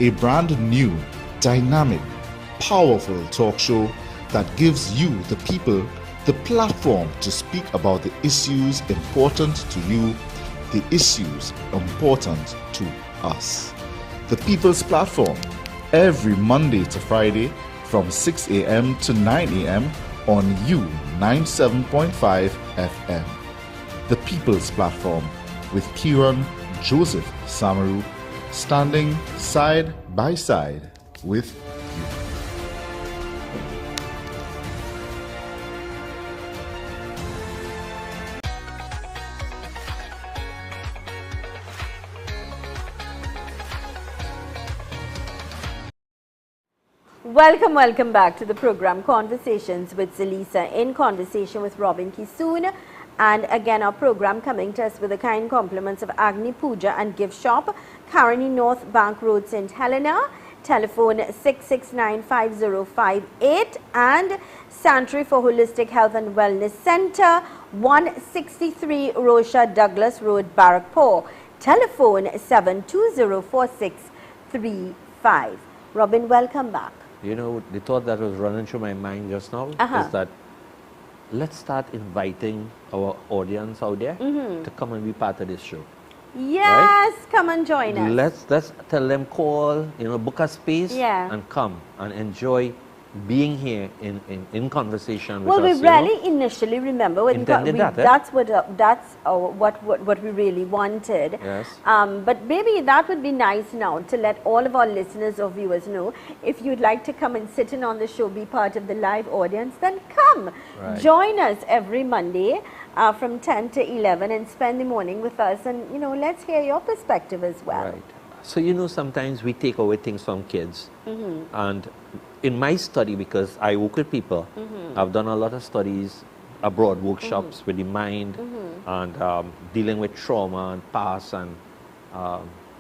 a brand new, dynamic, powerful talk show that gives you, the people, the platform to speak about the issues important to you, the issues important to us. The People's Platform, every Monday to Friday from 6 a.m. to 9 a.m. on U97.5 FM. The People's Platform with Kiran Joseph Samaru, standing side by side with you. Welcome back to the program Conversations with Zalisa, in conversation with Robin Kissoon. And again, our program coming to us with the kind compliments of Agni Puja and Gift Shop, Caroni North Bank Road, St. Helena. Telephone 669-5058, and Sanctuary for Holistic Health and Wellness Center, 163 Rosha Douglas Road, Barrackpore. Telephone 720-4635. Robin, welcome back. You know, the thought that was running through my mind just now is that let's start inviting our audience out there to come and be part of this show. Yes, right? Come and join us. Let's tell them, call, book a space and come and enjoy being here in conversation with us. Well, we really initially, remember, when that's what we really wanted. Yes. But maybe that would be nice now to let all of our listeners or viewers know, if you'd like to come and sit in on the show, be part of the live audience, then come. Right. Join us every Monday from 10 to 11 and spend the morning with us, and let's hear your perspective as well. Right. So sometimes we take away things from kids, and in my study, because I work with people, I've done a lot of studies abroad, workshops with the mind, and dealing with trauma and past and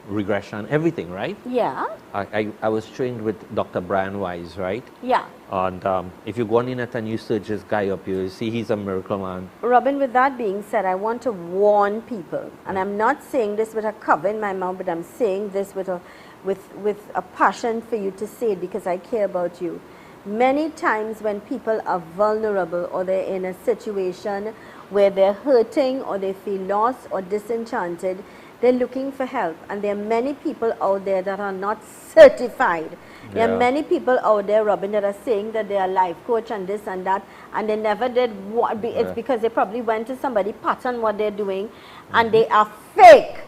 regression, everything, right? Yeah. I was trained with Dr. Brian Wise, right? Yeah. And if you go on the net and you search this guy up, you'll see he's a miracle man. Robin, with that being said, I want to warn people, and I'm not saying this with a cover in my mouth, but I'm saying this with a passion for you to say it because I care about you. Many times when people are vulnerable or they're in a situation where they're hurting or they feel lost or disenchanted, they're looking for help. And there are many people out there that are not certified. There are many people out there, Robin, that are saying that they are life coach and this and that, and they never did what. It's because they probably went to somebody, pattern what they're doing, and they are fake.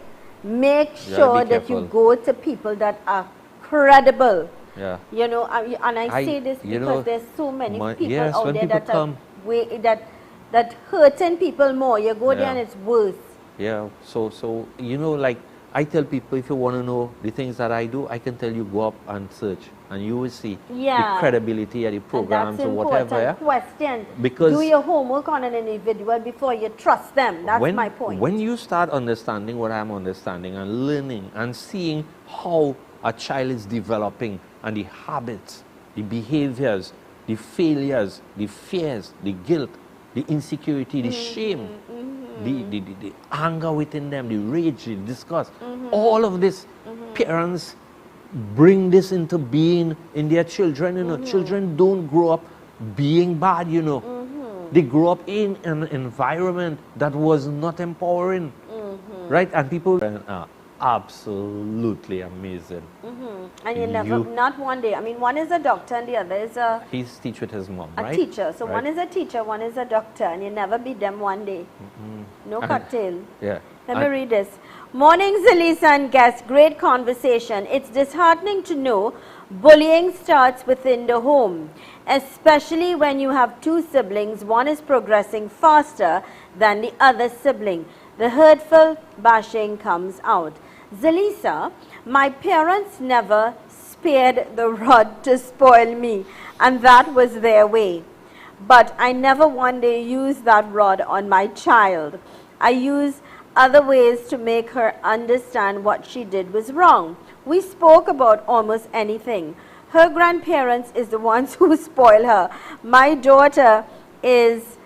Make sure that you go to people that are credible. Yeah. You know, and I say this because there's so many people out there that are that hurting people more. You go there and it's worse. Yeah. So you know, like I tell people, if you want to know the things that I do, I can tell you go up and search, and you will see the credibility of the programs or whatever. That's an important question. Because do your homework on an individual before you trust them. That's my point. When you start understanding what I'm understanding and learning and seeing how a child is developing and the habits, the behaviors, the failures, the fears, the guilt, the insecurity, the shame, the anger within them, the rage, the disgust, all of this, parents bring this into being in their children. You know, children don't grow up being bad, you know. They grow up in an environment that was not empowering, right? And people are absolutely amazing. And you never, not one day. I mean, one is a doctor and the other is he's teach with his mom, a teacher. So one is a teacher, one is a doctor, and you never beat them one day. No cocktail. Yeah. Let me read this. Morning, Zalisa and guests. Great conversation. It's disheartening to know bullying starts within the home, especially when you have two siblings. One is progressing faster than the other sibling. The hurtful bashing comes out. Zalisa, my parents never spared the rod to spoil me, and that was their way. But I never one day used that rod on my child. I use other ways to make her understand what she did was wrong. We spoke about almost anything. Her grandparents is the ones who spoil her. My daughter is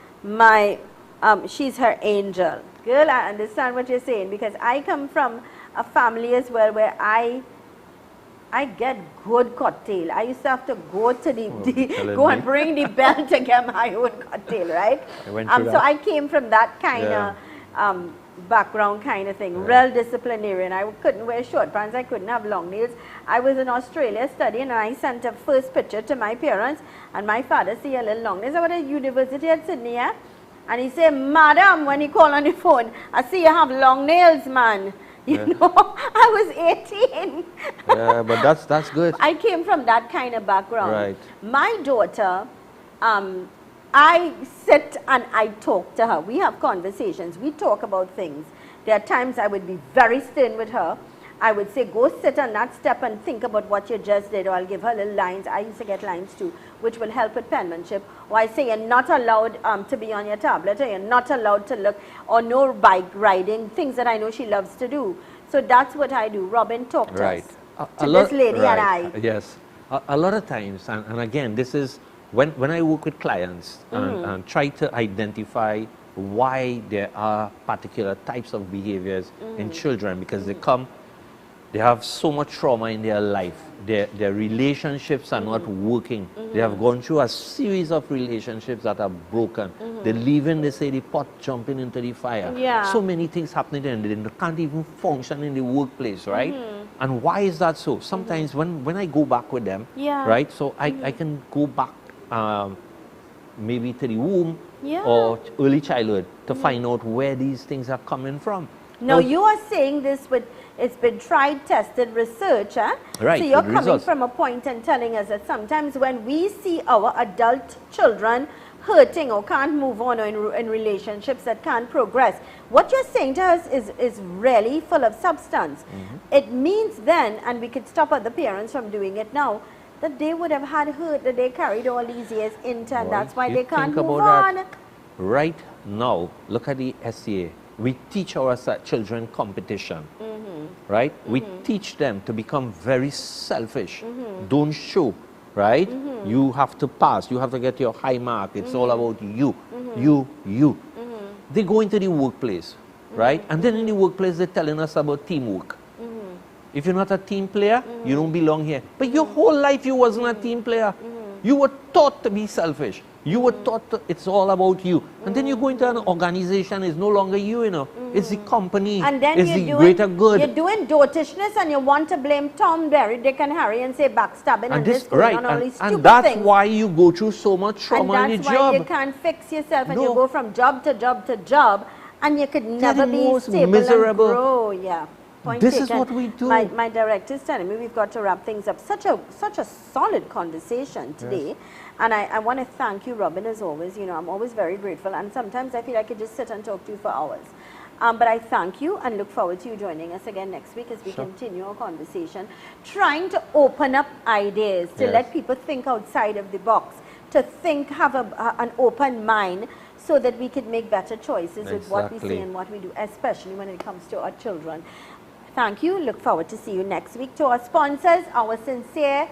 she's her angel. Girl, I understand what you're saying because I come from a family as well where I get good cocktail. I used to have to go to go and ring the bell to get my own cocktail, right? So I came from that kind of background kind of thing, real disciplinarian. I couldn't wear short pants, I couldn't have long nails. I was in Australia studying and I sent a first picture to my parents and my father see a little long nails. I was at university at Sydney, and he said, Madam, when he called on the phone, I see you have long nails, man. You know, I was 18. Yeah, but that's good. I came from that kind of background. Right. My daughter, I sit and I talk to her. We have conversations. We talk about things. There are times I would be very stern with her. I would say, go sit on that step and think about what you just did, or I'll give her little lines. I used to get lines too, which will help with penmanship. Or I say, you're not allowed to be on your tablet, or you're not allowed to look, or no bike riding, things that I know she loves to do. So that's what I do. Robin, talk to us. To this lady and I. Yes. A lot of times, and again, this is when I work with clients and try to identify why there are particular types of behaviors in children, because they have so much trauma in their life. Their relationships are not working. They have gone through a series of relationships that are broken. They're leaving, they say, the pot jumping into the fire. Yeah. So many things happening and they can't even function in the workplace, right? And why is that so? Sometimes when I go back with them, right, so I can go back maybe to the womb or early childhood to find out where these things are coming from. Now, you are saying this with, it's been tried, tested research, right? So you're coming from a point and telling us that sometimes when we see our adult children hurting or can't move on, or in relationships that can't progress, what you're saying to us is really full of substance. It means then, and we could stop other parents from doing it now, that they would have had hurt that they carried all these years into, and that's why they can't move on. That. Right now, look at the SCA. We teach our children competition. right? We teach them to become very selfish. Don't show, right? You have to pass. You have to get your high mark. It's all about you, you. They go into the workplace, right? And then in the workplace, they're telling us about teamwork. If you're not a team player, you don't belong here. But your whole life, you wasn't a team player. You were taught to be selfish. You were taught it's all about you. And then you go into an organization, it's no longer you, you know. It's the company. And then it's the greater good. You're doing dotishness and you want to blame Tom, Barry, Dick and Harry and say backstabbing and this going on, all these stupid and that's things. why you go through so much trauma in your job. And that's why you can't fix yourself and you go from job to job to job and you could never be stable miserable. and grow. Yeah. Point This taken. is what we do. My director is telling me we've got to wrap things up. Such a solid conversation today. And I want to thank you, Robin, as always. You know, I'm always very grateful. And sometimes I feel I could just sit and talk to you for hours. But I thank you and look forward to you joining us again next week as we continue our conversation, trying to open up ideas, to let people think outside of the box, to think, have an open mind, so that we could make better choices with what we say and what we do, especially when it comes to our children. Thank you. Look forward to see you next week. To our sponsors, our sincere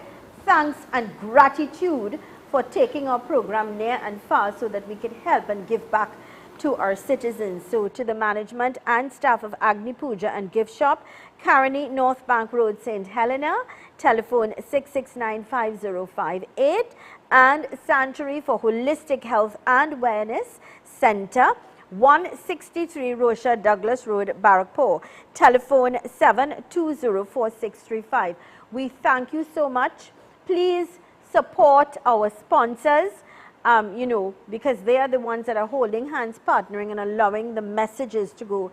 thanks and gratitude for taking our program near and far so that we can help and give back to our citizens. So to the management and staff of Agni Puja and Gift Shop, Caroni, North Bank Road, St. Helena, telephone 6695058, and Sanctuary for Holistic Health and Wellness Center, 163 Rocha Douglas Road, Barrackpore, telephone 7204635. We thank you so much. Please support our sponsors, you know, because they are the ones that are holding hands, partnering and allowing the messages to go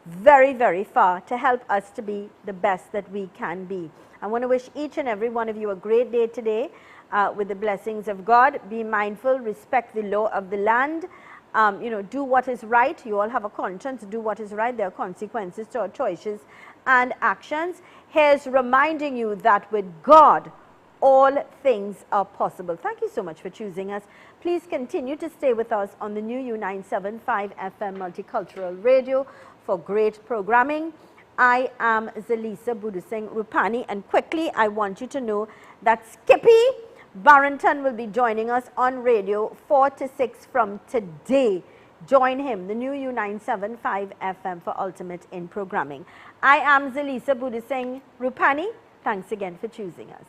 very, very far to help us to be the best that we can be. I want to wish each and every one of you a great day today with the blessings of God. Be mindful, respect the law of the land. You know, do what is right. You all have a conscience. Do what is right. There are consequences to our choices and actions. Here's reminding you that with God, all things are possible. Thank you so much for choosing us. Please continue to stay with us on the new U975 FM Multicultural Radio for great programming. I am Zalisa Budusing Rupani, and quickly I want you to know that Skippy Barrington will be joining us on radio 4 to 6 from today. Join him, the new U975 FM for Ultimate in Programming. I am Zalisa Budusing Rupani. Thanks again for choosing us.